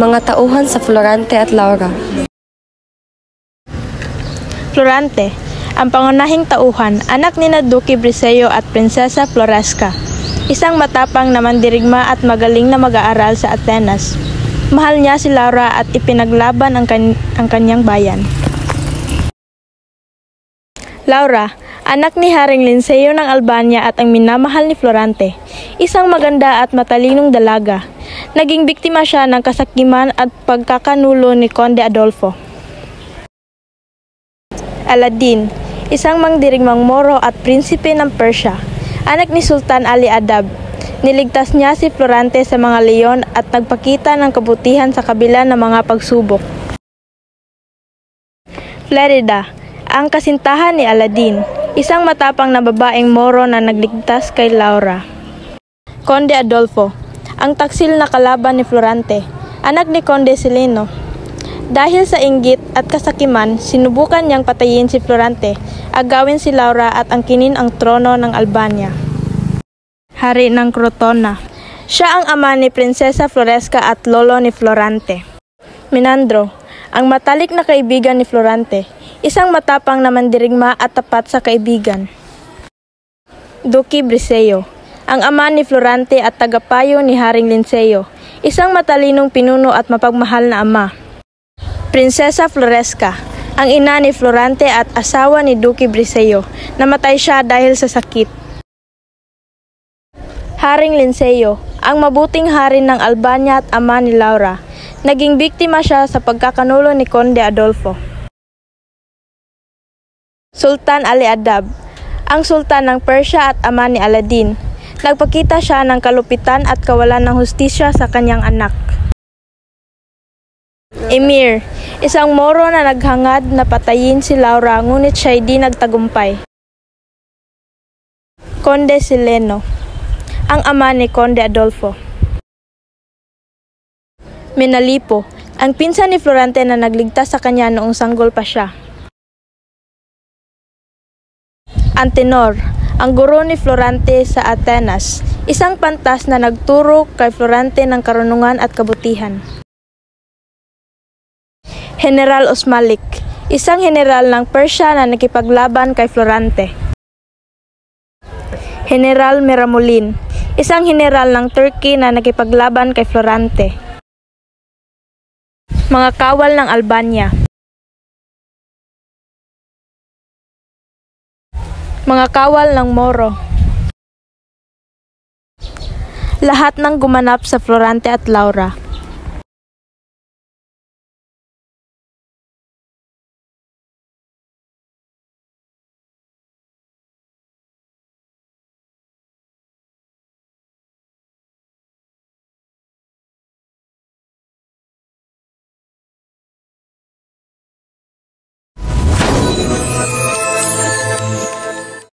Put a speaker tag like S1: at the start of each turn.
S1: Mga tauhan sa Florante at Laura.
S2: Florante, ang pangunahing tauhan, anak ni Duque Briseño at Prinsesa Floresca. Isang matapang na mandirigma at magaling na mag-aaral sa Atenas. Mahal niya si Laura at ipinaglaban ang kanyang bayan. Laura, anak ni Haring Linceo ng Albania at ang minamahal ni Florante. Isang maganda at matalinong dalaga. Naging biktima siya ng kasakiman at pagkakanulo ni Conde Adolfo. Aladdin, isang mangdirigmang Moro at prinsipe ng Persia. Anak ni Sultan Ali Adab. Niligtas niya si Florante sa mga leon at nagpakita ng kabutihan sa kabila ng mga pagsubok. Florida, ang kasintahan ni Aladdin, isang matapang na babaeng Moro na nagligtas kay Laura. Conde Adolfo, ang taksil na kalaban ni Florante, anak ni Conde Sileno. Dahil sa inggit at kasakiman, sinubukan niyang patayin si Florante, agawin si Laura at angkinin ang trono ng Albania. Hari ng Crotona. Siya ang ama ni Prinsesa Floresca at lolo ni Florante. Menandro, ang matalik na kaibigan ni Florante, isang matapang na mandirigma at tapat sa kaibigan. Duque Briseño, ang ama ni Florante at tagapayo ni Haring Linceo, isang matalinong pinuno at mapagmahal na ama. Prinsesa Floresca, ang ina ni Florante at asawa ni Duque Briseño, namatay siya dahil sa sakit. Haring Linceo, ang mabuting hari ng Albania at ama ni Laura, naging biktima siya sa pagkakanulo ni Conde Adolfo. Sultan Ali Adab, ang sultan ng Persia at ama ni Aladdin, nagpakita siya ng kalupitan at kawalan ng hustisya sa kanyang anak. Emir, isang Moro na naghangad na patayin si Laura ngunit siya'y di nagtagumpay. Conde Sileno, ang ama ni Conde Adolfo. Menalipo, ang pinsan ni Florante na nagligtas sa kanya noong sanggol pa siya. Antenor, ang guro ni Florante sa Atenas, isang pantas na nagturo kay Florante ng karunungan at kabutihan. General Osmalik, isang general ng Persia na nakipaglaban kay Florante. General Miramolin, isang general ng Turkey na nakipaglaban kay Florante. Mga kawal ng Albania. Mga kawal ng Moro. Lahat ng gumanap sa Florante at Laura.